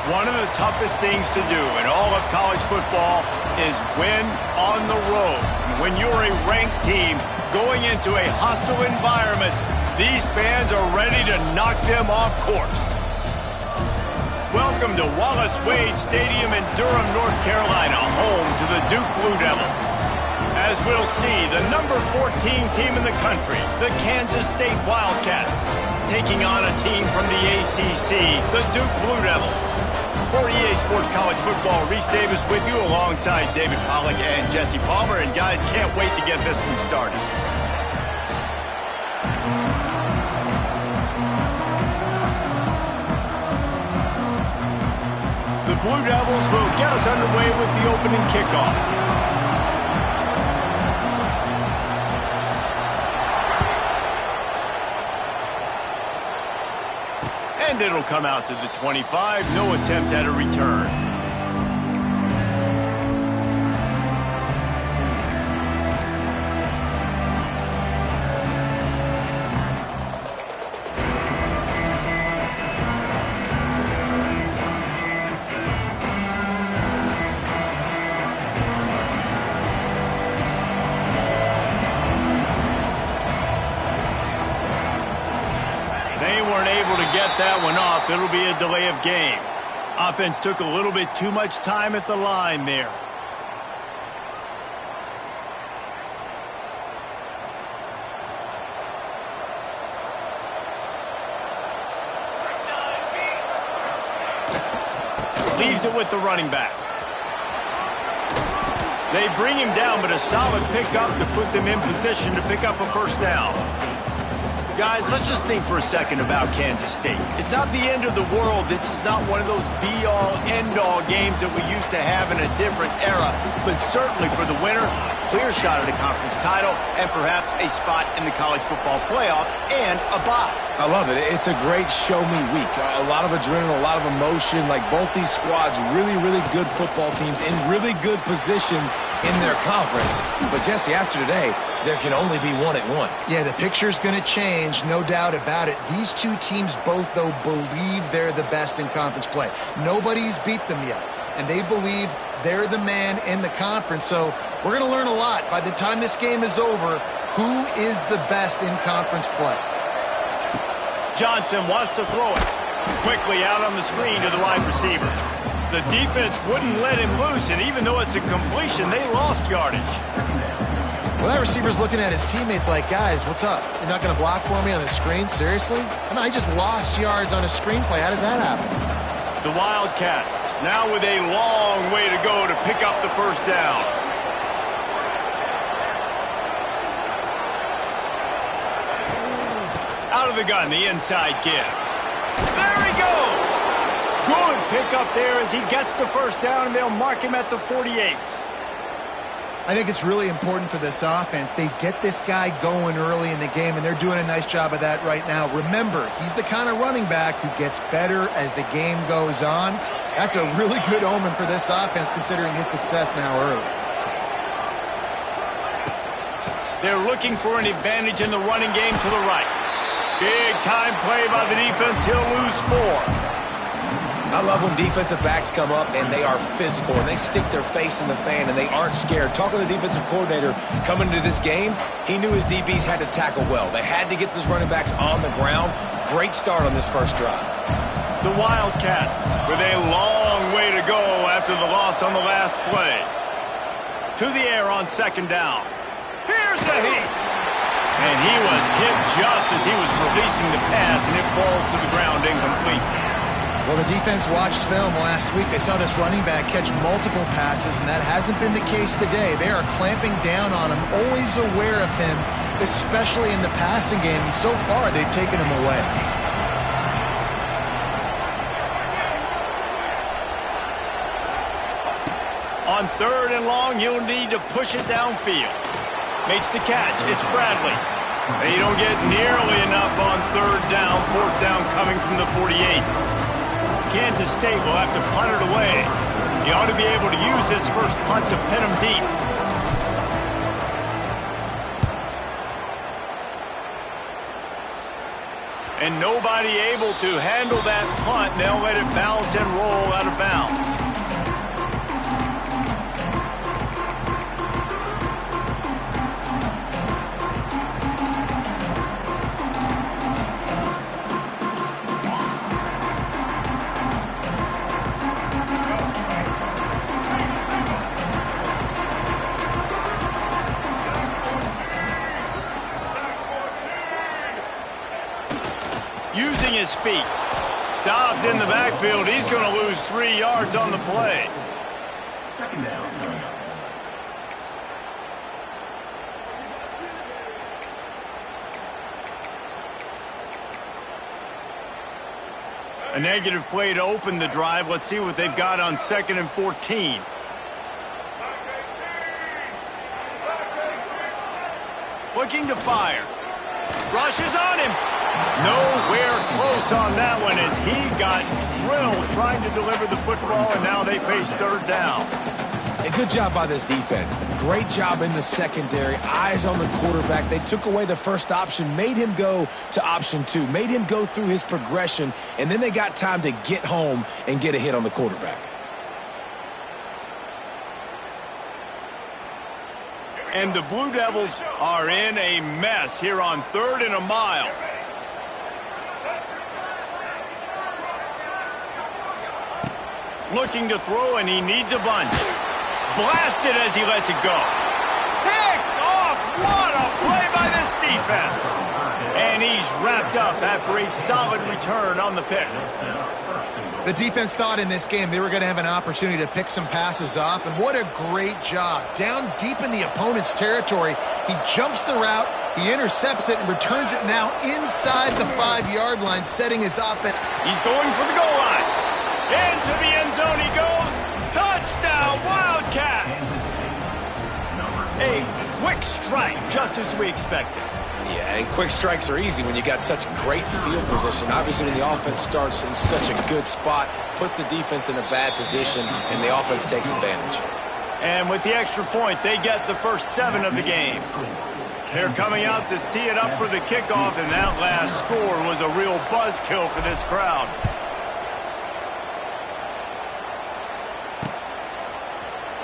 One of the toughest things to do in all of college football is win on the road. When you're a ranked team going into a hostile environment, these fans are ready to knock them off course. Welcome to Wallace Wade Stadium in Durham, North Carolina, home to the Duke Blue Devils. As we'll see, the number 14 team in the country, the Kansas State Wildcats, taking on a team from the ACC, the Duke Blue Devils. For EA Sports College Football, Reese Davis with you alongside David Pollack and Jesse Palmer. And guys, can't wait to get this one started. The Blue Devils will get us underway with the opening kickoff. And it'll come out to the 25. No attempt at a return. That one off. It'll be a delay of game. Offense took a little bit too much time at the line there. Leaves it with the running back. They bring him down, but a solid pickup to put them in position to pick up a first down. Guys, let's just think for a second about Kansas State. It's not the end of the world. This is not one of those be-all, end-all games that we used to have in a different era. But certainly for the winner, clear shot at a conference title and perhaps a spot in the college football playoff and a bye. I love it. It's a great show-me week. A lot of adrenaline, a lot of emotion. Like both these squads, really, really good football teams in really good positions in their conference. But, Jesse, after today, there can only be one at one. Yeah, the picture's going to change, no doubt about it. These two teams both, though, believe they're the best in conference play. Nobody's beat them yet, and they believe they're the man in the conference. So we're going to learn a lot. By the time this game is over, who is the best in conference play? Johnson wants to throw it. Quickly out on the screen to the wide receiver. The defense wouldn't let him loose, and even though it's a completion, they lost yardage. Well, that receiver's looking at his teammates like, guys, what's up? You're not going to block for me on the screen? Seriously? I mean, I just lost yards on a screenplay. How does that happen? The Wildcats now with a long way to go to pick up the first down. Out of the gun, the inside give. There he goes! Good pickup there as he gets the first down, and they'll mark him at the 48. I think it's really important for this offense. They get this guy going early in the game, and they're doing a nice job of that right now. Remember, he's the kind of running back who gets better as the game goes on. That's a really good omen for this offense, considering his success now early. They're looking for an advantage in the running game to the right. Big time play by the defense. He'll lose 4. I love when defensive backs come up and they are physical and they stick their face in the fan and they aren't scared. Talking to the defensive coordinator coming into this game, he knew his DBs had to tackle well. They had to get those running backs on the ground. Great start on this first drive. The Wildcats with a long way to go after the loss on the last play. To the air on second down. Here's the heat. And he was hit just as he was releasing the pass, and it falls to the ground incomplete. Well, the defense watched film last week. They saw this running back catch multiple passes, and that hasn't been the case today. They are clamping down on him, always aware of him, especially in the passing game. And so far, they've taken him away. On third and long, you'll need to push it downfield. Makes the catch. It's Bradley. They don't get nearly enough on third down. Fourth down coming from the 48. Kansas State will have to punt it away. He ought to be able to use this first punt to pin him deep. And nobody able to handle that punt. They'll let it bounce and roll out of bounds. Using his feet. Stopped in the backfield. He's going to lose 3 yards on the play. Second down. A negative play to open the drive. Let's see what they've got on 2nd and 14. Looking to fire. Rushes on him. Nowhere close on that one as he got drilled trying to deliver the football, and now they face 3rd down. A good job by this defense. Great job in the secondary. Eyes on the quarterback. They took away the first option, made him go to option 2, made him go through his progression, and then they got time to get home and get a hit on the quarterback. And the Blue Devils are in a mess here on 3rd and a mile. Looking to throw, and he needs a bunch. Blasted as he lets it go. Picked off. What a play by this defense. And he's wrapped up after a solid return on the pick. The defense thought in this game they were going to have an opportunity to pick some passes off, and what a great job. Down deep in the opponent's territory, he jumps the route, he intercepts it, and returns it now inside the 5-yard line, setting his offense. He's going for the goal line. Into the end zone he goes. Touchdown, Wildcats. A quick strike, just as we expected. Yeah, and quick strikes are easy when you got such great field position. Obviously, when the offense starts in such a good spot, puts the defense in a bad position, and the offense takes advantage. And with the extra point, they get the first 7 of the game. They're coming out to tee it up for the kickoff, and that last score was a real buzzkill for this crowd.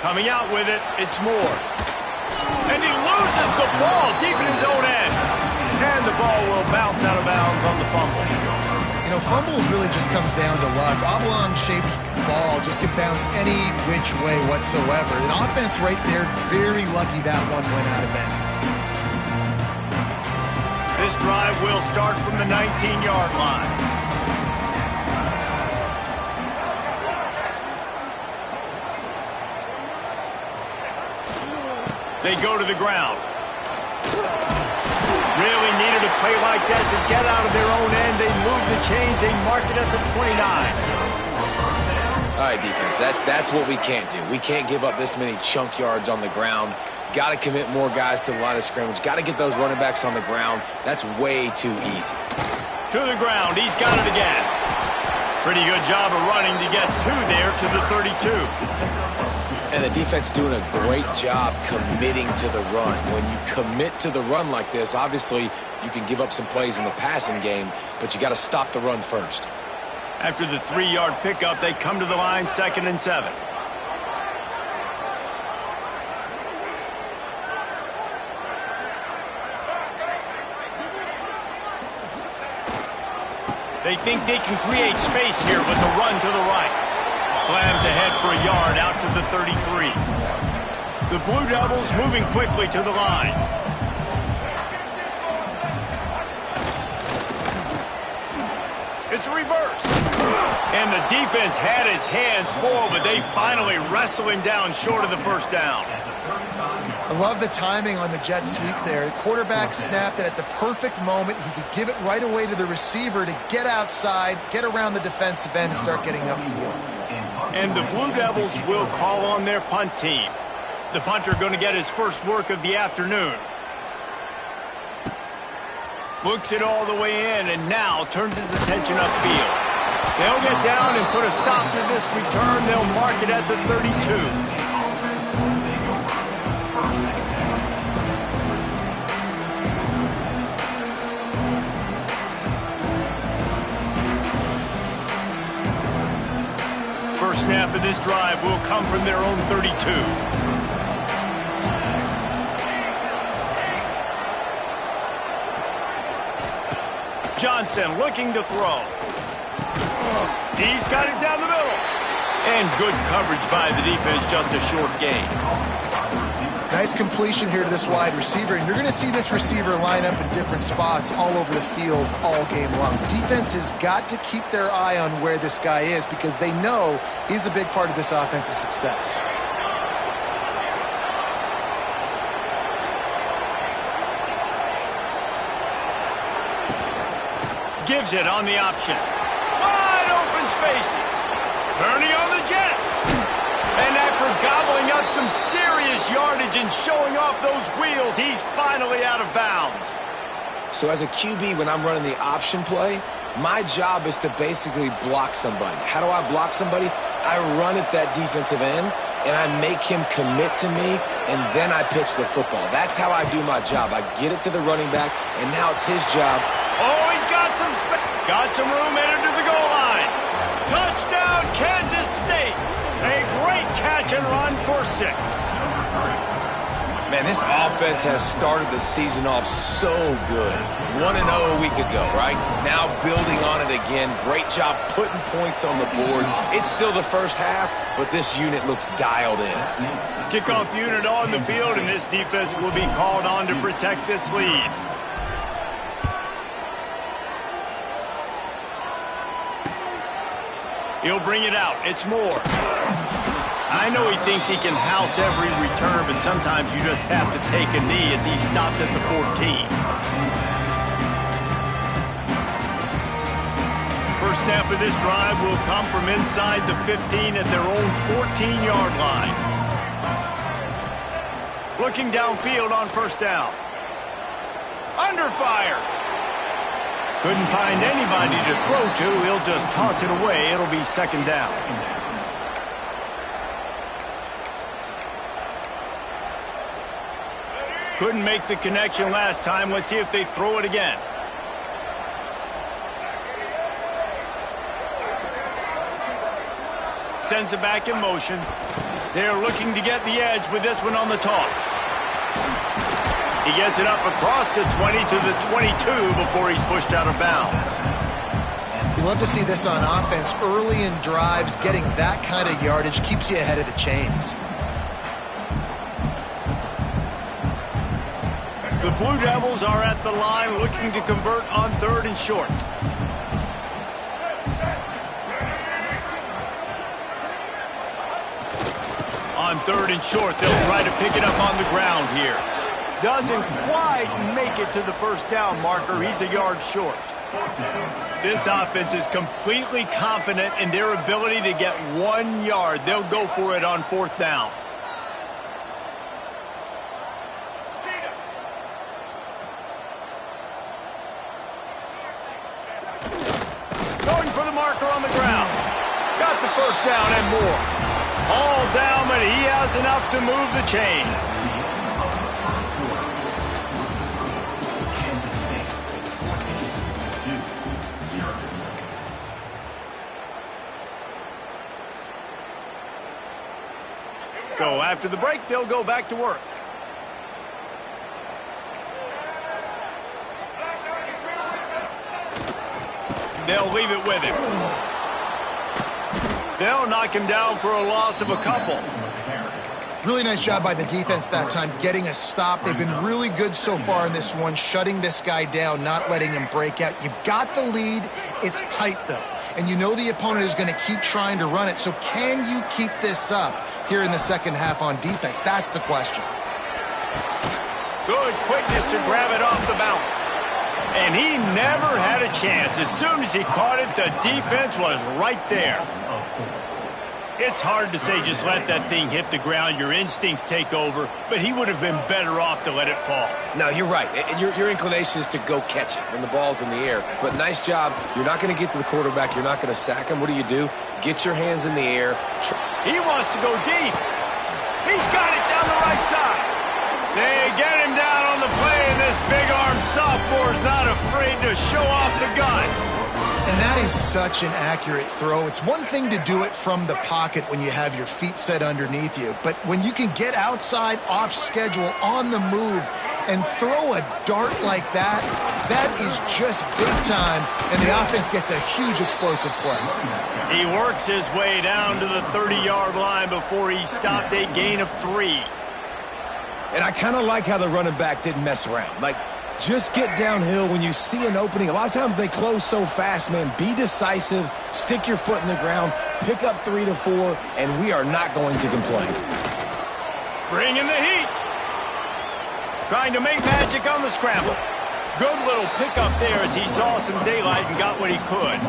Coming out with it, it's Moore. And he loses the ball deep in his own end. And the ball will bounce out of bounds on the fumble. You know, fumbles really just comes down to luck. Oblong-shaped ball just can bounce any which way whatsoever. An offense right there, very lucky that one went out of bounds. This drive will start from the 19-yard line. They go to the ground. Really needed a play like that to get out of their own end. They move the chains. They mark it at the 29. All right, defense, that's what we can't do. We can't give up this many chunk yards on the ground. Got to commit more guys to the line of scrimmage. Got to get those running backs on the ground. That's way too easy. To the ground. He's got it again. Pretty good job of running to get 2 there to the 32. And the defense doing a great job committing to the run. When you commit to the run like this, obviously you can give up some plays in the passing game, but you got to stop the run first. After the 3-yard pickup, they come to the line, 2nd and 7. They think they can create space here with the run to the right. Slams ahead for a yard out to the 33. The Blue Devils moving quickly to the line. It's reversed. And the defense had his hands full, but they finally wrestle him down short of the first down. I love the timing on the jet sweep there. The quarterback snapped it at the perfect moment. He could give it right away to the receiver to get outside, get around the defensive end, and start getting upfield. And the Blue Devils will call on their punt team. The punter going to get his first work of the afternoon. Looks it all the way in and now turns his attention upfield. They'll get down and put a stop to this return. They'll mark it at the 32. First snap of this drive will come from their own 32. Johnson looking to throw. He's got it down the middle. And good coverage by the defense, just a short gain. Nice completion here to this wide receiver, and you're going to see this receiver line up in different spots all over the field all game long. Defense has got to keep their eye on where this guy is because they know he's a big part of this offense's success. Gives it on the option. Wide open spaces. Turning on the Jets. And after gobbling up some serious yardage and showing off those wheels, he's finally out of bounds. So as a QB, when I'm running the option play, my job is to basically block somebody. How do I block somebody? I run at that defensive end, and I make him commit to me, and then I pitch the football. That's how I do my job. I get it to the running back, and now it's his job. Oh, he's got some room headed to the goal line. Touchdown, Kansas State. A great catch and run for 6. Man, this offense has started the season off so good. 1-0 a week ago, right? Now building on it again. Great job putting points on the board. It's still the first half, but this unit looks dialed in. Kickoff unit on the field, and this defense will be called on to protect this lead. He'll bring it out. It's Moore. I know he thinks he can house every return, but sometimes you just have to take a knee as he stopped at the 14. First snap of this drive will come from inside the 15 at their own 14-yard line. Looking downfield on first down. Under fire. Couldn't find anybody to throw to. He'll just toss it away. It'll be second down. Couldn't make the connection last time. Let's see if they throw it again. Sends it back in motion. They're looking to get the edge with this one on the toss. He gets it up across the 20 to the 22 before he's pushed out of bounds. You love to see this on offense. Early in drives, getting that kind of yardage keeps you ahead of the chains. The Blue Devils are at the line looking to convert on 3rd and short. On 3rd and short, they'll try to pick it up on the ground here. Doesn't quite make it to the first down marker. He's a yard short. This offense is completely confident in their ability to get 1 yard. They'll go for it on 4th down. Going for the marker on the ground. Got the first down and more. All down, but he has enough to move the chains. So after the break, they'll go back to work. They'll leave it with him. They'll knock him down for a loss of a couple. Really nice job by the defense that time, getting a stop. They've been really good so far in this one, shutting this guy down, not letting him break out. You've got the lead. It's tight, though. And you know the opponent is going to keep trying to run it. So can you keep this up here in the second half on defense? That's the question. Good quickness to grab it off the bounce. And he never had a chance. As soon as he caught it, the defense was right there. It's hard to say just let that thing hit the ground. Your instincts take over, but he would have been better off to let it fall. No, you're right. Your inclination is to go catch it when the ball's in the air. But nice job. You're not going to get to the quarterback. You're not going to sack him. What do? Get your hands in the air. He wants to go deep. He's got it down the right side. They get him down on the play, and this big-armed sophomore is not afraid to show off the gun. And And that is such an accurate throw. It's one thing to do it from the pocket when you have your feet set underneath you, but when you can get outside, off schedule, on the move, and throw a dart like that, that is just big time, and the offense gets a huge explosive play. He works his way down to the 30-yard line before he stopped a gain of 3. And I kind of like how the running back didn't mess around. Like, just get downhill when you see an opening. A lot of times they close so fast, man. Be decisive, stick your foot in the ground, pick up 3 to 4, and we are not going to complain. Bring in the heat. Trying to make magic on the scramble. Good little pickup there as he saw some daylight and got what he could.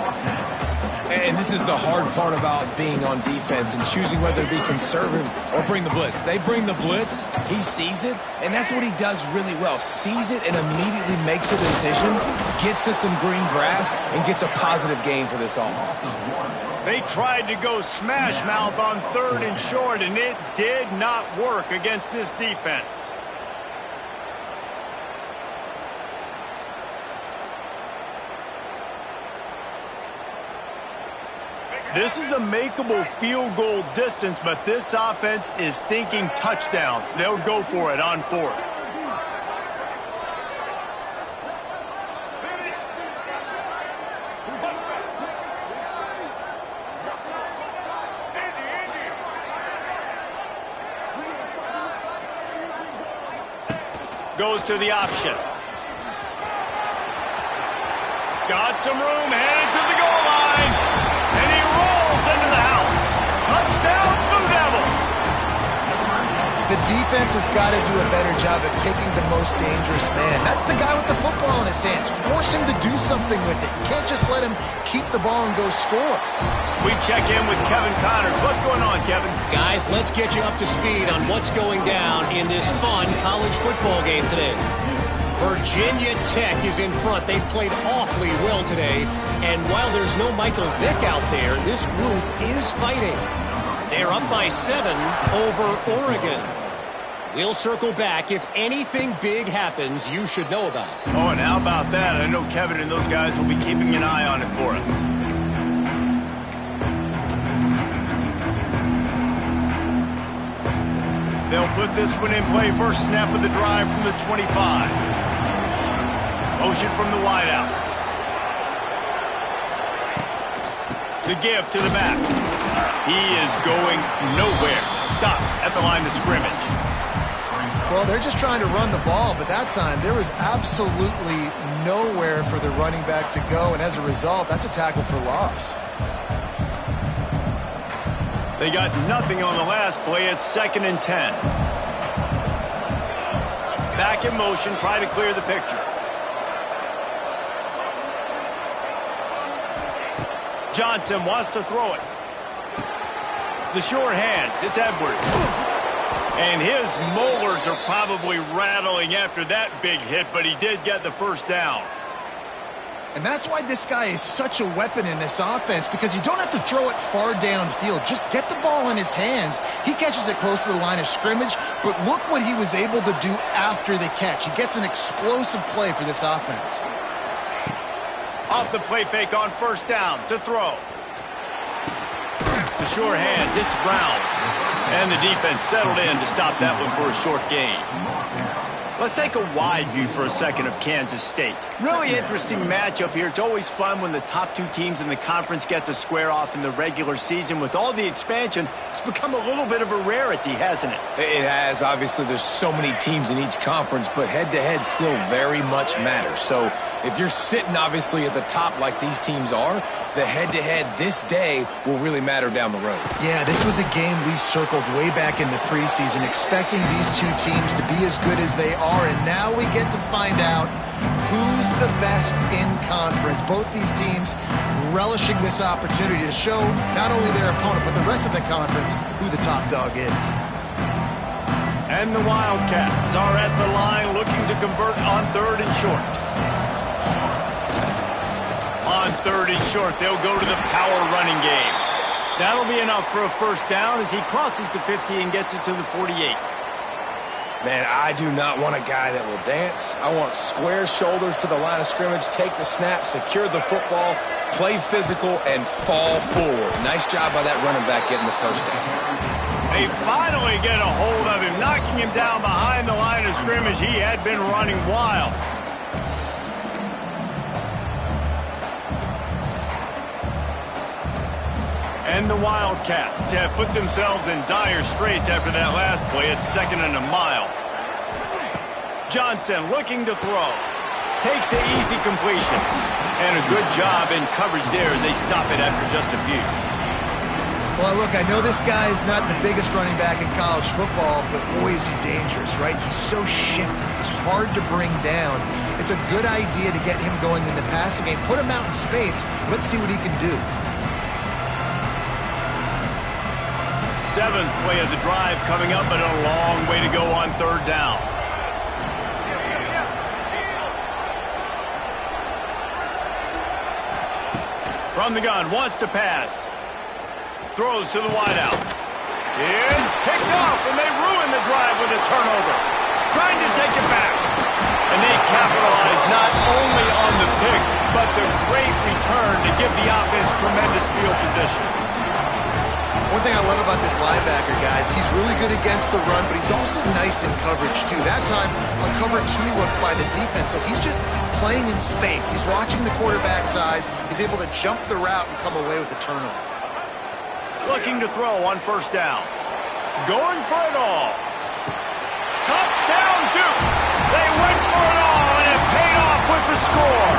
And this is the hard part about being on defense and choosing whether to be conservative or bring the blitz. They bring the blitz, he sees it, and that's what he does really well. Sees it and immediately makes a decision, gets to some green grass, and gets a positive gain for this offense. They tried to go smash mouth on 3rd and short, and it did not work against this defense. This is a makeable field goal distance, but this offense is thinking touchdowns. They'll go for it on 4th. Goes to the option. Got some room, headed to the goal line. And he rolls into the house. Touchdown, Blue Devils. The defense has got to do a better job of taking the most dangerous man. That's the guy with the football in his hands. Force him to do something with it. You can't just let him keep the ball and go score. We check in with Kevin Connors. What's going on, Kevin? Guys, let's get you up to speed on what's going down in this fun college football game today. Virginia Tech is in front. They've played awfully well today. And while there's no Michael Vick out there, this group is fighting. They're up by 7 over Oregon. We'll circle back. If anything big happens, you should know about it. Oh, and how about that? I know Kevin and those guys will be keeping an eye on it for us. They'll put this one in play. First snap of the drive from the 25. Motion from the wideout. The give to the back. He is going nowhere. Stop at the line of scrimmage. Well, they're just trying to run the ball, but that time there was absolutely nowhere for the running back to go, and as a result, that's a tackle for loss. They got nothing on the last play. It's 2nd and 10. Back in motion, try to clear the picture. Johnson wants to throw it. The short hands, it's Edwards. And his molars are probably rattling after that big hit, but he did get the first down. And that's why this guy is such a weapon in this offense, because you don't have to throw it far downfield. Just get the ball in his hands. He catches it close to the line of scrimmage, but look what he was able to do after the catch. He gets an explosive play for this offense. Off the play fake on first down to throw. The sure hands, it's Brown. And the defense settled in to stop that one for a short gain. Let's take a wide view for a second of Kansas State. Really interesting matchup here. It's always fun when the top 2 teams in the conference get to square off in the regular season. With all the expansion, it's become a little bit of a rarity, hasn't it? It has. Obviously, there's so many teams in each conference, but head-to-head still very much matters. So if you're sitting, obviously, at the top like these teams are, the head-to-head this day will really matter down the road. Yeah, this was a game we circled way back in the preseason, expecting these 2 teams to be as good as they are, and now we get to find out who's the best in conference. Both these teams relishing this opportunity to show not only their opponent, but the rest of the conference who the top dog is. And the Wildcats are at the line looking to convert on 3rd and short. On 3rd and short, they'll go to the power running game. That'll be enough for a first down as he crosses the 50 and gets it to the 48. Man, I do not want a guy that will dance. I want square shoulders to the line of scrimmage, take the snap, secure the football, play physical, and fall forward. Nice job by that running back getting the first down. They finally get a hold of him, knocking him down behind the line of scrimmage. He had been running wild. And the Wildcats have put themselves in dire straits after that last play. It's 2nd and a mile. Johnson looking to throw. Takes the easy completion. And a good job in coverage there as they stop it after just a few. Well, look, I know this guy's not the biggest running back in college football, but boy, is he dangerous, right? He's so shifty. He's hard to bring down. It's a good idea to get him going in the passing game. Put him out in space. Let's see what he can do. 7th play of the drive coming up, but a long way to go on 3rd down. From the gun, wants to pass. Throws to the wideout. It's picked off, and they ruin the drive with a turnover. Trying to take it back. And they capitalize not only on the pick, but the great return to give the offense tremendous field position. One thing I love about this linebacker, guys, he's really good against the run, but he's also nice in coverage, too. That time, a cover 2 look by the defense, so he's just playing in space. He's watching the quarterback's eyes. He's able to jump the route and come away with a turnover. Looking to throw on 1st down. Going for it all. Touchdown, Duke! They went for it all, and it paid off with the score.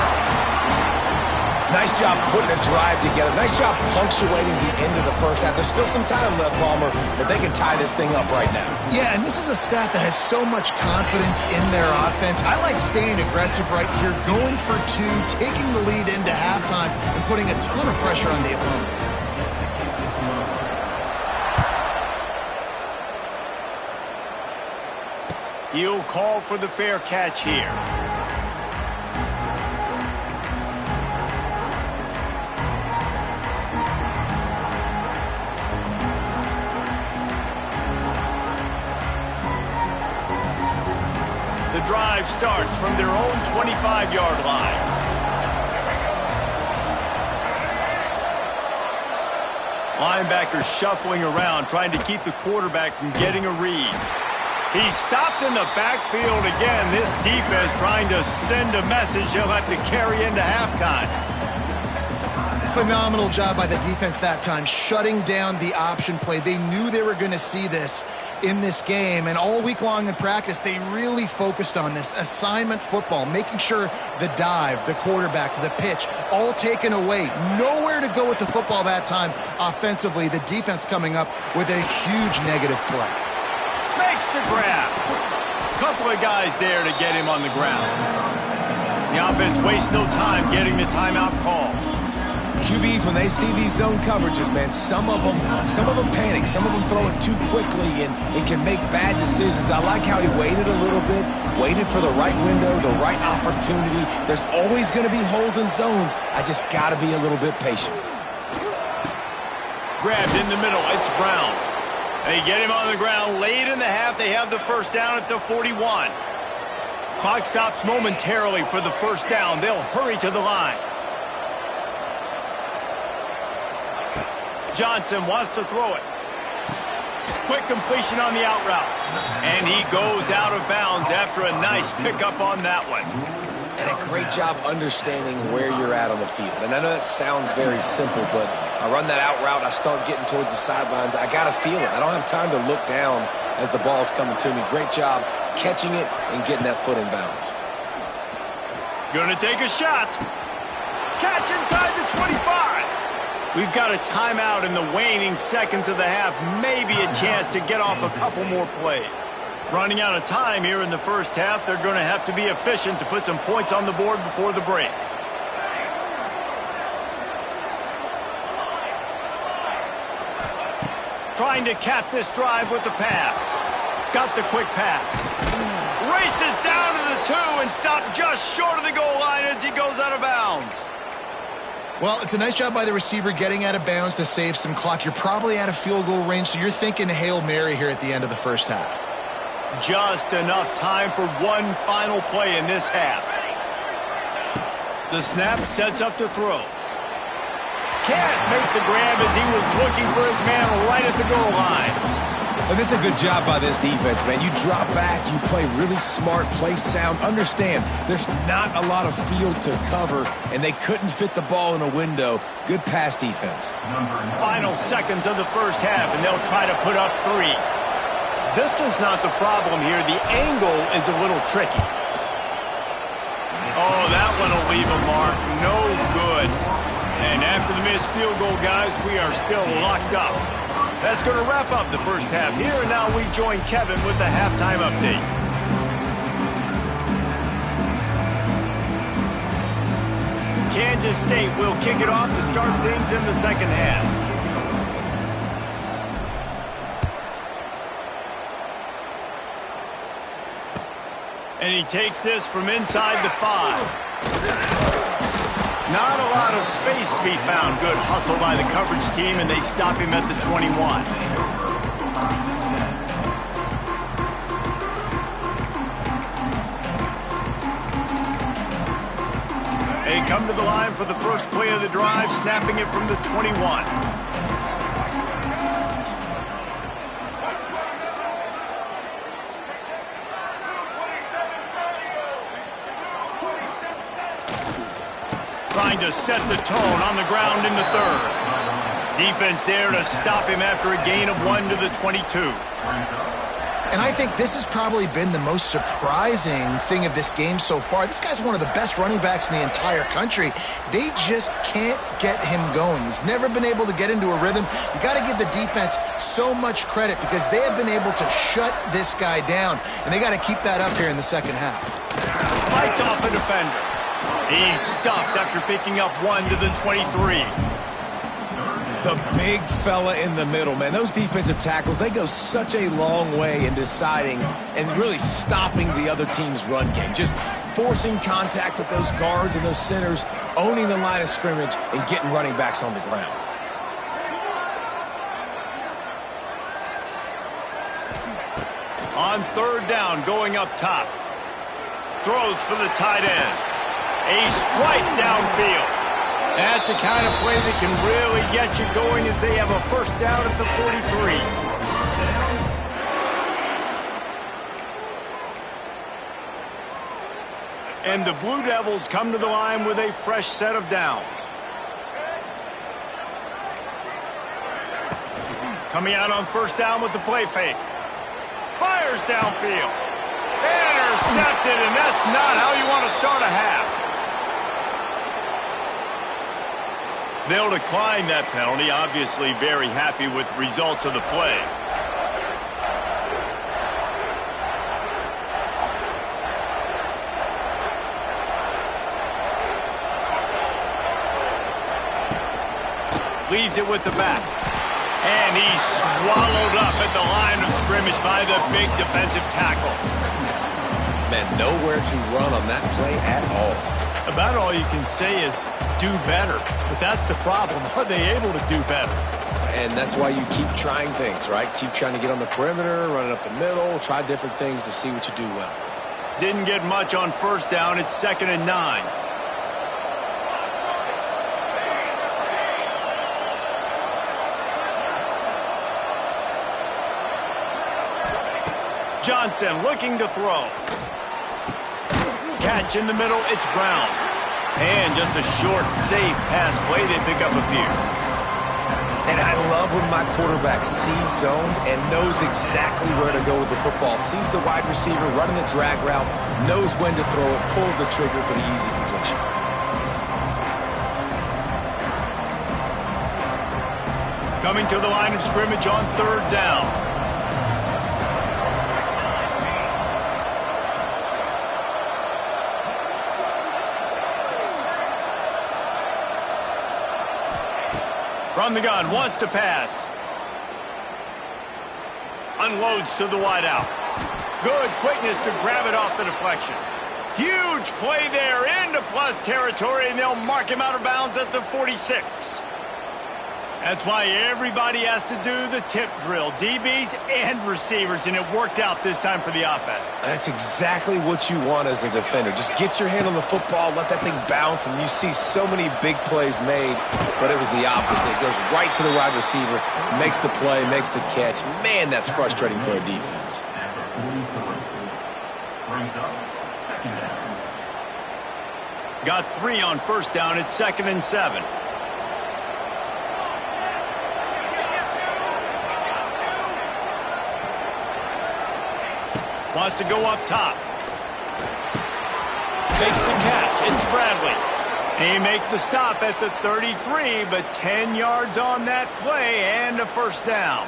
Nice job putting a drive together. Nice job punctuating the end of the first half. There's still some time left, Palmer, but they can tie this thing up right now. Yeah, and this is a staff that has so much confidence in their offense. I like staying aggressive right here, going for 2, taking the lead into halftime, and putting a ton of pressure on the opponent. He'll call for the fair catch here. The drive starts from their own 25-yard line. Linebackers shuffling around, trying to keep the quarterback from getting a read. He's stopped in the backfield again. This defense trying to send a message he'll have to carry into halftime. Phenomenal job by the defense that time, shutting down the option play. They knew they were going to see this in this game, and all week long in practice, they really focused on this assignment football, making sure the dive, the quarterback, the pitch, all taken away. Nowhere to go with the football that time offensively. The defense coming up with a huge negative play. Makes the grab. Couple of guys there to get him on the ground. The offense wastes no time getting the timeout call. QBs, when they see these zone coverages, man, some of them panic. Some of them throw it too quickly and can make bad decisions. I like how he waited a little bit, waited for the right window, the right opportunity. There's always going to be holes in zones. I just got to be a little bit patient. Grabbed in the middle. It's Brown. They get him on the ground late in the half. They have the first down at the 41. Clock stops momentarily for the first down. They'll hurry to the line. Johnson wants to throw it. Quick completion on the out route. And he goes out of bounds after a nice pickup on that one. And a great job understanding where you're at on the field. And I know that sounds very simple, but I run that out route, I start getting towards the sidelines. I got to feel it. I don't have time to look down as the ball's coming to me. Great job catching it and getting that foot in bounds. Gonna take a shot. Catch inside the 25. We've got a timeout in the waning seconds of the half. Maybe a chance to get off a couple more plays. Running out of time here in the first half. They're going to have to be efficient to put some points on the board before the break. Trying to cap this drive with the pass. Got the quick pass. Races down to the 2 and stopped just short of the goal line as he goes out of bounds. Well, it's a nice job by the receiver getting out of bounds to save some clock. You're probably out of field goal range, so you're thinking Hail Mary here at the end of the first half. Just enough time for one final play in this half. The snap sets up to throw. can't make the grab as he was looking for his man right at the goal line. Well, that's a good job by this defense, man. You drop back, you play really smart, play sound. Understand, there's not a lot of field to cover, and they couldn't fit the ball in a window. Good pass defense. Final seconds of the first half, and they'll try to put up 3. Distance not the problem here. The angle is a little tricky. Oh, that one will leave a mark. No good. And after the missed field goal, guys, we are still locked up. That's going to wrap up the first half here, and now we join Kevin with the halftime update. Kansas State will kick it off to start things in the second half. And he takes this from inside the 5. Not a lot of space to be found. Good hustle by the coverage team, and they stop him at the 21. They come to the line for the first play of the drive, snapping it from the 21. Trying to set the tone on the ground in the third. Defense there to stop him after a gain of 1 to the 22. And I think this has probably been the most surprising thing of this game so far. This guy's one of the best running backs in the entire country. They just can't get him going. He's never been able to get into a rhythm. You got to give the defense so much credit because they have been able to shut this guy down, and they got to keep that up here in the second half. Fights off a defender. He's stuffed after picking up 1 to the 23. The big fella in the middle, man. Those defensive tackles, they go such a long way in deciding and really stopping the other team's run game. Just forcing contact with those guards and those centers, owning the line of scrimmage, and getting running backs on the ground. On third down, going up top. Throws for the tight end. A strike downfield. That's the kind of play that can really get you going as they have a first down at the 43. And the Blue Devils come to the line with a fresh set of downs. Coming out on first down with the play fake. Fires downfield. Intercepted, and that's not how you want to start a half. They'll decline that penalty, obviously very happy with results of the play. Leaves it with the back. And he's swallowed up at the line of scrimmage by the big defensive tackle. Man, nowhere to run on that play at all. About all you can say is do better. But that's the problem. Are they able to do better? And that's why you keep trying things, right? Keep trying to get on the perimeter, running up the middle, try different things to see what you do well. Didn't get much on first down. It's 2nd and 9. Johnson looking to throw. Catch in the middle, it's Brown. And just a short, safe pass play, they pick up a few. And I love when my quarterback sees zoned and knows exactly where to go with the football. Sees the wide receiver running the drag route, knows when to throw it, pulls the trigger for the easy completion. Coming to the line of scrimmage on third down. From the gun, wants to pass. Unloads to the wideout. Good quickness to grab it off the deflection. Huge play there into plus territory, and they'll mark him out of bounds at the 46. That's why everybody has to do the tip drill, DBs and receivers, and it worked out this time for the offense. That's exactly what you want as a defender. Just get your hand on the football, let that thing bounce, and you see so many big plays made, but it was the opposite. It goes right to the wide receiver, makes the play, makes the catch. Man, that's frustrating for a defense. Brings up second down. Got 3 on first down. It's 2nd and 7. Wants to go up top. Makes the catch. It's Bradley. He makes the stop at the 33, but 10 yards on that play and a first down.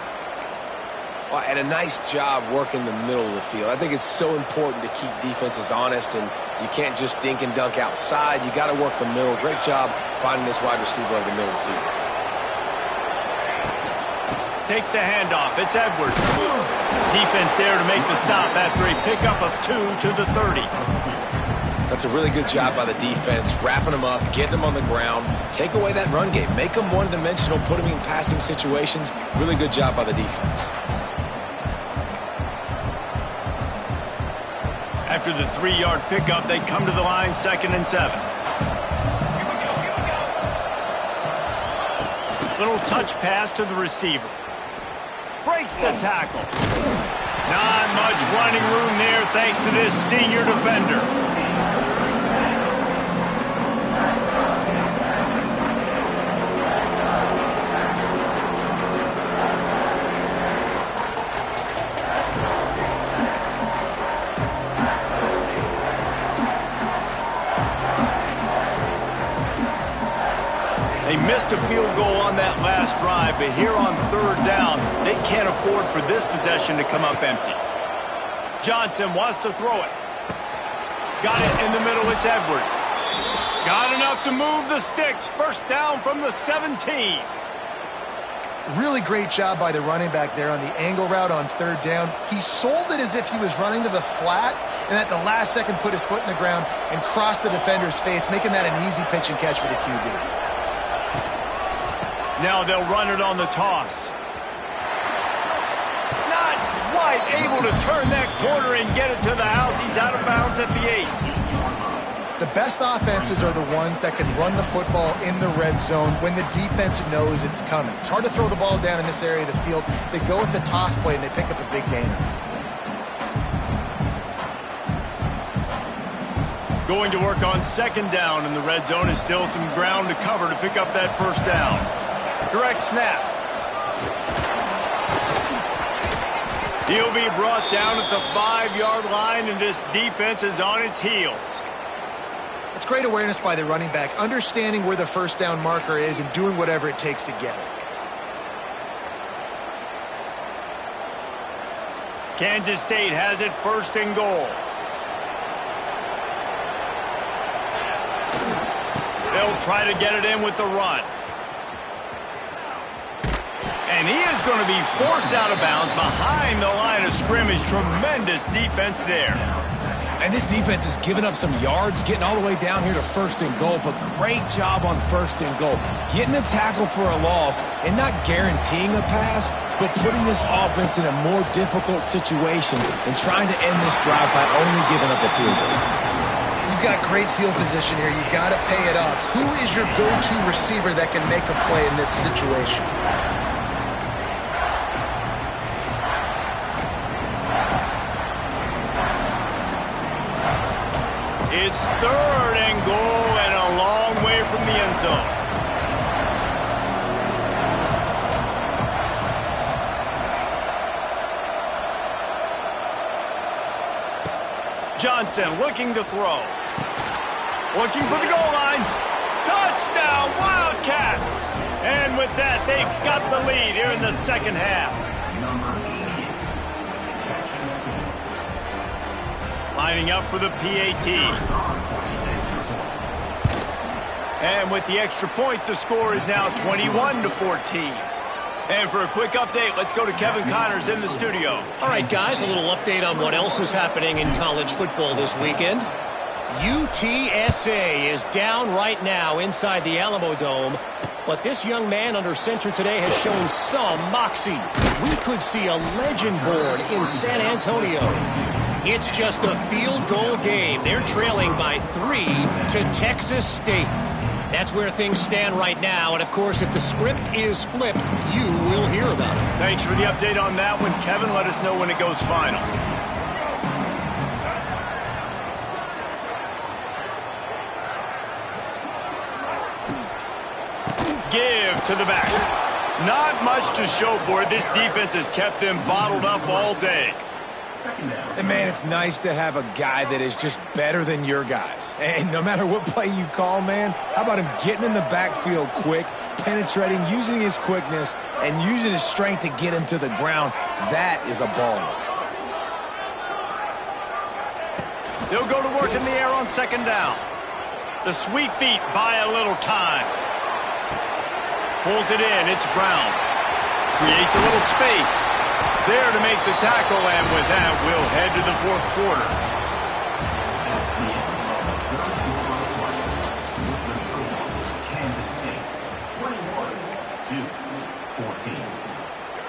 Well, and a nice job working the middle of the field. I think it's so important to keep defenses honest, and you can't just dink and dunk outside. You got to work the middle. Great job finding this wide receiver over the middle of the field. Takes the handoff. It's Edwards. Defense there to make the stop after a pickup of 2 to the 30. That's a really good job by the defense, wrapping them up, getting them on the ground. Take away that run game. Make them one-dimensional, put them in passing situations. Really good job by the defense. After the 3-yard pickup, they come to the line, 2nd and 7. Little touch pass to the receiver. Breaks the tackle. Not much running room there thanks to this senior defender. They missed a field goal on that last drive, but here on 3rd down, they can't afford for this possession to come up empty. Johnson wants to throw it. Got it in the middle, it's Edwards. Got enough to move the sticks. First down from the 17. Really great job by the running back there on the angle route on 3rd down. He sold it as if he was running to the flat, and at the last second put his foot in the ground and crossed the defender's face, making that an easy pitch and catch for the QB. Now they'll run it on the toss. Not quite able to turn that corner and get it to the house. He's out of bounds at the 8. The best offenses are the ones that can run the football in the red zone when the defense knows it's coming. It's hard to throw the ball down in this area of the field. They go with the toss play and they pick up a big gainer. Going to work on 2nd down in the red zone is still some ground to cover to pick up that first down. Direct snap. He'll be brought down at the 5-yard line, and this defense is on its heels. It's great awareness by the running back, understanding where the first down marker is and doing whatever it takes to get it. Kansas State has it 1st and goal. They'll try to get it in with the run. And he is going to be forced out of bounds behind the line of scrimmage. Tremendous defense there. And this defense has given up some yards, getting all the way down here to 1st and goal, but great job on 1st and goal. Getting a tackle for a loss and not guaranteeing a pass, but putting this offense in a more difficult situation and trying to end this drive by only giving up a field goal. You've got great field position here. You got to pay it off. Who is your go-to receiver that can make a play in this situation? It's 3rd and goal and a long way from the end zone. Johnson looking to throw. Looking for the goal line. Touchdown, Wildcats! And with that, they've got the lead here in the 2nd half. Lining up for the PAT. And with the extra point, the score is now 21-14. And for a quick update, let's go to Kevin Connors in the studio. All right, guys, a little update on what else is happening in college football this weekend. UTSA is down right now inside the Alamo Dome, But this young man under center today has shown some moxie. We could see a legend born in San Antonio. It's just a field goal game. They're trailing by 3 to Texas State. That's where things stand right now. And, of course, if the script is flipped, you will hear about it. Thanks for the update on that one, Kevin. Let us know when it goes final. Give to the back. Not much to show for it. This defense has kept them bottled up all day. And, man, it's nice to have a guy that is just better than your guys. And no matter what play you call, man, how about him getting in the backfield quick, penetrating, using his quickness, and using his strength to get him to the ground? That is a baller. They'll go to work in the air on second down. The sweet feet buy a little time. Pulls it in. It's Brown. Creates a little space. There to make the tackle, and with that, we'll head to the fourth quarter.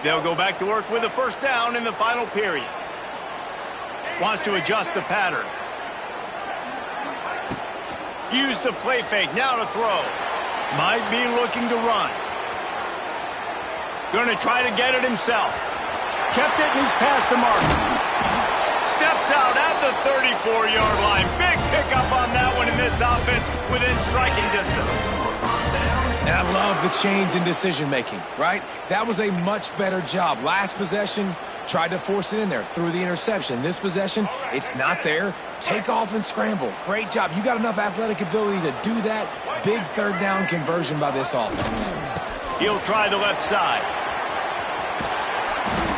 They'll go back to work with a first down in the final period. Wants to adjust the pattern. Use the play fake. Now to throw. Might be looking to run. Going to try to get it himself. Kept it, and he's past the mark. Steps out at the 34-yard line. Big pickup on that one in this offense within striking distance. And I love the change in decision-making, right? That was a much better job. Last possession, tried to force it in there, threw the interception. This possession, it's not there. Take off and scramble. Great job. You got enough athletic ability to do that. Big third down conversion by this offense. He'll try the left side.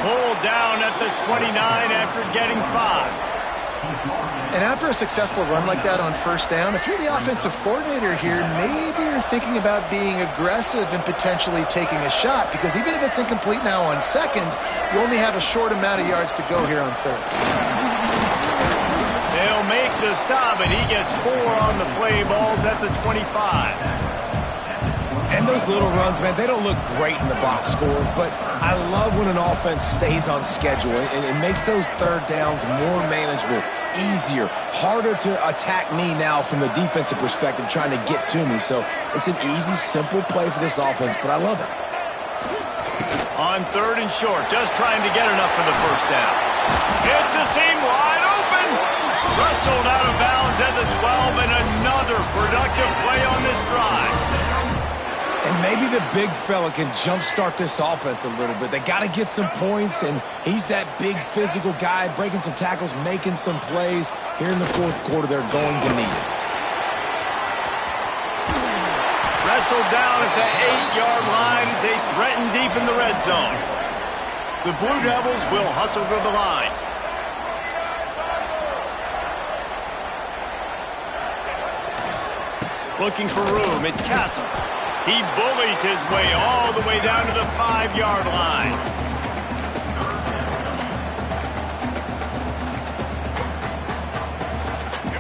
Pulled down at the 29 after getting 5. And after a successful run like that on first down, if you're the offensive coordinator here, maybe you're thinking about being aggressive and potentially taking a shot, because even if it's incomplete now on second, you only have a short amount of yards to go here on third. They'll make the stop, and he gets 4 on the play. Balls at the 25. And those little runs, man, they don't look great in the box score, but I love when an offense stays on schedule, and it makes those third downs more manageable, easier, harder to attack me now from the defensive perspective trying to get to me. So it's an easy, simple play for this offense, but I love it. On third and short, just trying to get enough for the first down. It's a seam wide open. Wrestled out of bounds at the 12, and another productive play on this drive. And maybe the big fella can jumpstart this offense a little bit. They got to get some points, and he's that big physical guy, breaking some tackles, making some plays. Here in the fourth quarter, they're going to need it. Wrestled down at the 8-yard line as they threaten deep in the red zone. The Blue Devils will hustle to the line. Looking for room, it's Castle. He bullies his way all the way down to the 5-yard line.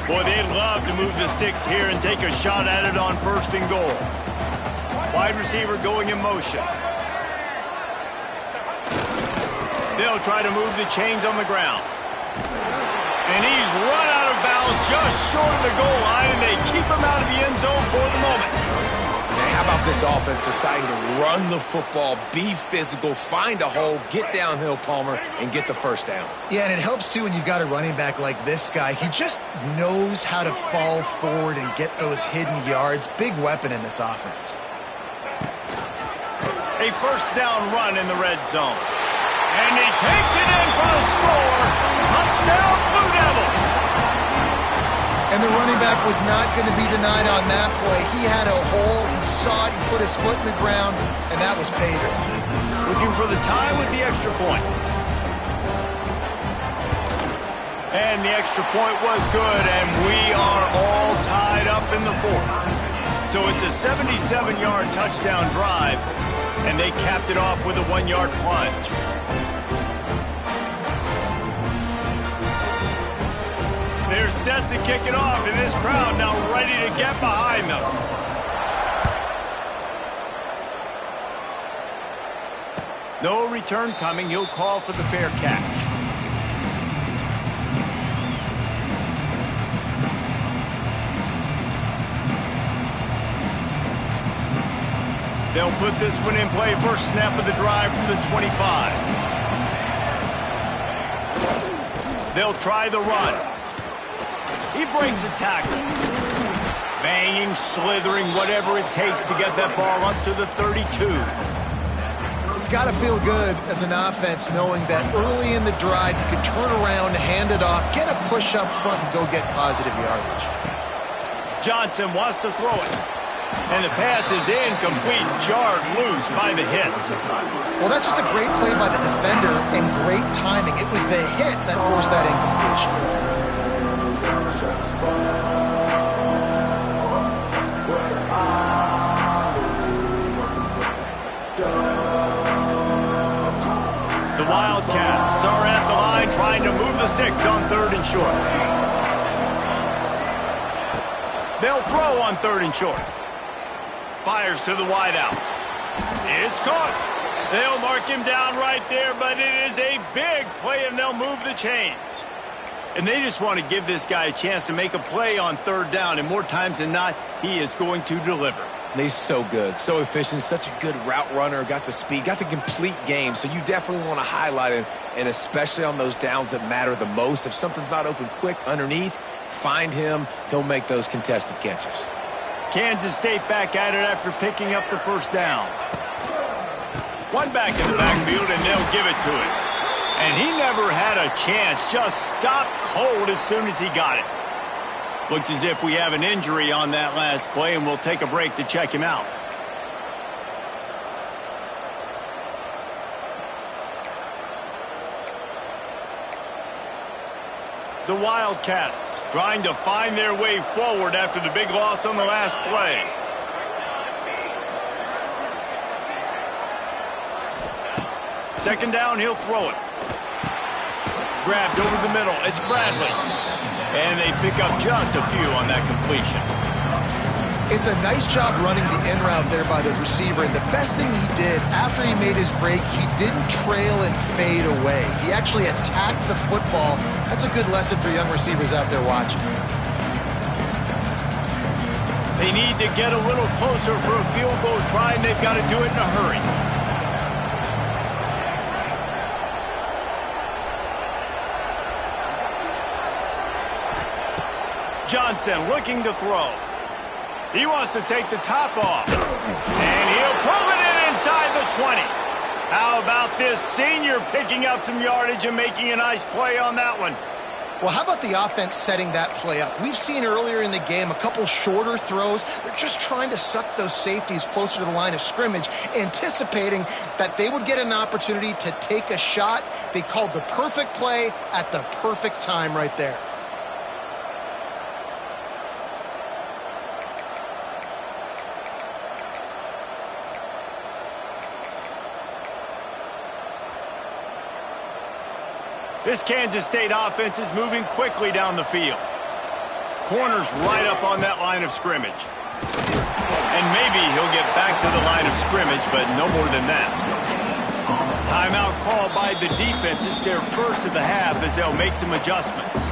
Boy, they'd love to move the sticks here and take a shot at it on first and goal. Wide receiver going in motion. They'll try to move the chains on the ground. And he's run out of bounds just short of the goal line, and they keep him out of the end zone for the moment. How about this offense deciding to run the football, be physical, find a hole, get downhill, Palmer, and get the first down? Yeah, and it helps, too, when you've got a running back like this guy. He just knows how to fall forward and get those hidden yards. Big weapon in this offense. A first down run in the red zone. And he takes it in for the score. Touchdown, Blue Devils. And the running back was not going to be denied on that play. He had a hole, he saw it, he put his foot in the ground, and that was pay dirt. Looking for the tie with the extra point. And the extra point was good, and we are all tied up in the fourth. So it's a 77-yard touchdown drive, and they capped it off with a 1-yard plunge. They're set to kick it off, and this crowd now ready to get behind them. No return coming. He'll call for the fair catch. They'll put this one in play. First snap of the drive from the 25. They'll try the run. He breaks a tackle. Banging, slithering, whatever it takes to get that ball up to the 32. It's got to feel good as an offense knowing that early in the drive you can turn around, hand it off, get a push up front, and go get positive yardage. Johnson wants to throw it. And the pass is incomplete, jarred loose by the hit. Well, that's just a great play by the defender and great timing. It was the hit that forced that incompletion. The Wildcats are at the line trying to move the sticks on 3rd and short. They'll throw on 3rd and short. Fires to the wideout. It's caught. They'll mark him down right there, but it is a big play, and they'll move the chains. And they just want to give this guy a chance to make a play on 3rd down, and more times than not, he is going to deliver. He's so good, so efficient, such a good route runner, got the speed, got the complete game, so you definitely want to highlight him, and especially on those downs that matter the most. If something's not open quick underneath, find him. He'll make those contested catches. Kansas State back at it after picking up the first down. One back in the backfield, and they'll give it to him. And he never had a chance, just stopped cold as soon as he got it. Looks as if we have an injury on that last play, and we'll take a break to check him out. The Wildcats trying to find their way forward after the big loss on the last play. Second down, he'll throw it. Grabbed over the middle. It's Bradley. And they pick up just a few on that completion. It's a nice job running the in route there by the receiver. And the best thing he did after he made his break, he didn't trail and fade away. He actually attacked the football. That's a good lesson for young receivers out there watching. They need to get a little closer for a field goal try, and they've got to do it in a hurry. Johnson looking to throw. He wants to take the top off. And he'll pull it in inside the 20. How about this senior picking up some yardage and making a nice play on that one? Well, how about the offense setting that play up? We've seen earlier in the game a couple shorter throws. They're just trying to suck those safeties closer to the line of scrimmage, anticipating that they would get an opportunity to take a shot. They called the perfect play at the perfect time right there. This Kansas State offense is moving quickly down the field. Corners right up on that line of scrimmage. And maybe he'll get back to the line of scrimmage, but no more than that. Timeout called by the defense. It's their first of the half as they'll make some adjustments.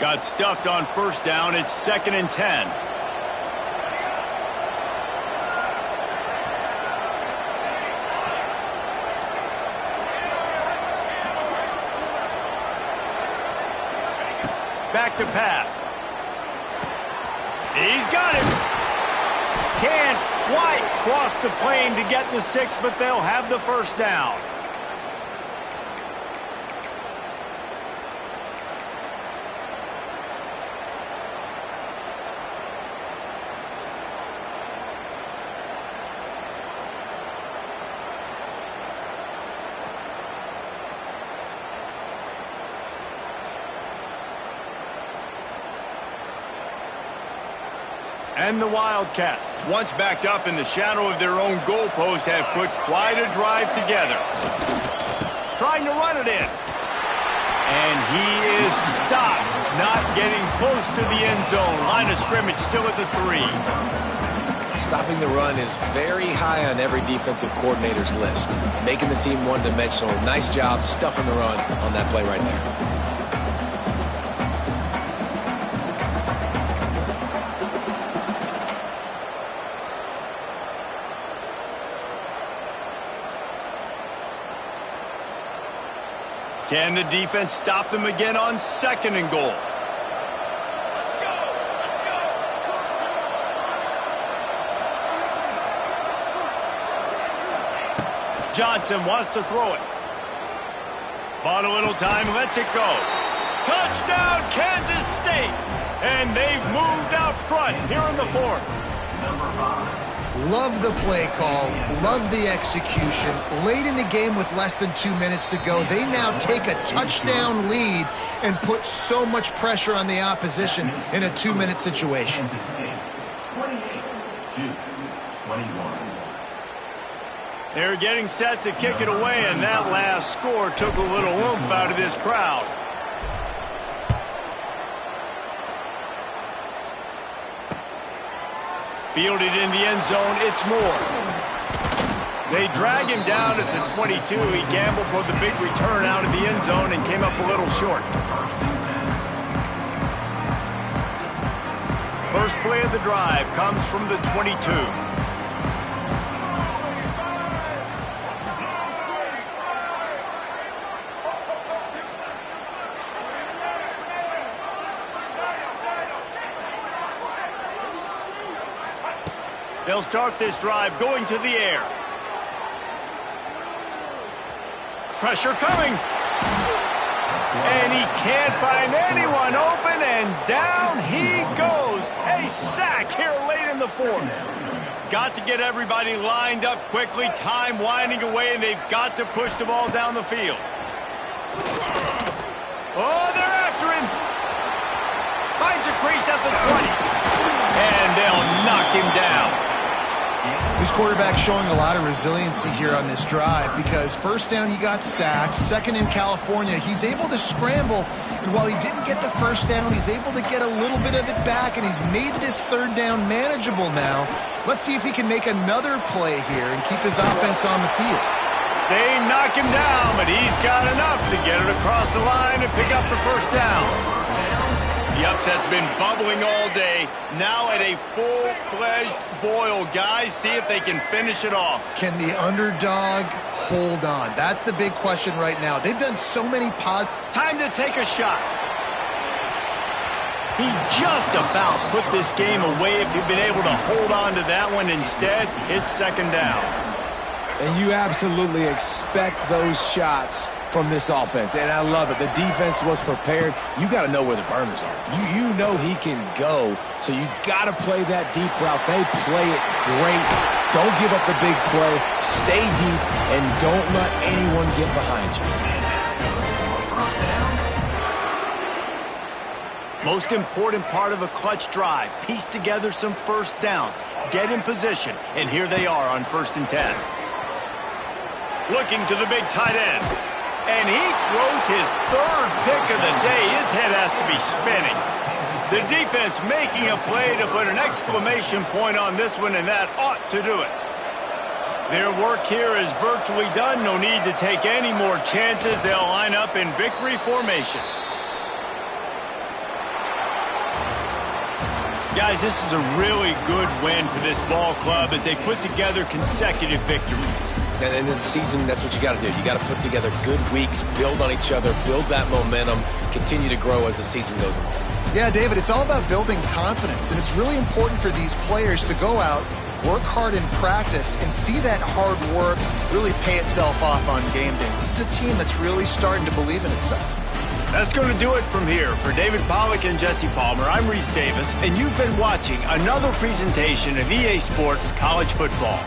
Got stuffed on first down. It's 2nd and 10. Back to pass. He's got it. Can't quite cross the plane to get the 6, but they'll have the first down. And the Wildcats, once backed up in the shadow of their own goalpost, have put quite a drive together. Trying to run it in. And he is stopped, not getting close to the end zone. Line of scrimmage still at the 3. Stopping the run is very high on every defensive coordinator's list. Making the team one-dimensional. Nice job stuffing the run on that play right there. Can the defense stop them again on 2nd and goal? Johnson wants to throw it. Bought a little time, lets it go. Touchdown, Kansas State! And they've moved out front here in the 4th. Number 5. Love the play call, love the execution. Late in the game with less than 2 minutes to go, they now take a touchdown lead and put so much pressure on the opposition in a 2-minute situation. Kansas State, 28-21. They're getting set to kick it away, and that last score took a little oomph out of this crowd. Fielded in the end zone, it's Moore. They drag him down at the 22. He gambled for the big return out of the end zone and came up a little short. First play of the drive comes from the 22. They'll start this drive going to the air. Pressure coming. And he can't find anyone open, and down he goes. A sack here late in the 4th. Got to get everybody lined up quickly. Time winding away, and they've got to push the ball down the field. Oh, they're after him. Finds a crease at the 20. And they'll knock him down. This quarterback showing a lot of resiliency here on this drive because 1st down he got sacked, 2nd in California, he's able to scramble, and while he didn't get the 1st down, he's able to get a little bit of it back, and he's made this 3rd down manageable now. Let's see if he can make another play here and keep his offense on the field. They knock him down, but he's got enough to get it across the line and pick up the 1st down. The upset's been bubbling all day. Now at a full-fledged boil. Guys, see if they can finish it off. Can the underdog hold on? That's the big question right now. They've done so many positive. Time to take a shot. He just about put this game away. If you've been able to hold on to that one instead, it's 2nd down. And you absolutely expect those shots from this offense, and I love it. The defense was prepared. You got to know where the burners are. You know he can go, so you got to play that deep route. They play it great. Don't give up the big play. Stay deep, and don't let anyone get behind you. Most important part of a clutch drive, piece together some 1st downs, get in position, and here they are on 1st and 10. Looking to the big tight end. And he throws his 3rd pick of the day. His head has to be spinning. The defense making a play to put an exclamation point on this one, and that ought to do it. Their work here is virtually done. No need to take any more chances. They'll line up in victory formation. Guys, this is a really good win for this ball club as they put together consecutive victories. And in this season, that's what you got to do. You got to put together good weeks, build on each other, build that momentum, continue to grow as the season goes on. Yeah, David, it's all about building confidence, and it's really important for these players to go out, work hard in practice, and see that hard work really pay itself off on game day. This is a team that's really starting to believe in itself. That's going to do it from here. For David Pollack and Jesse Palmer, I'm Reese Davis, and you've been watching another presentation of EA Sports College Football.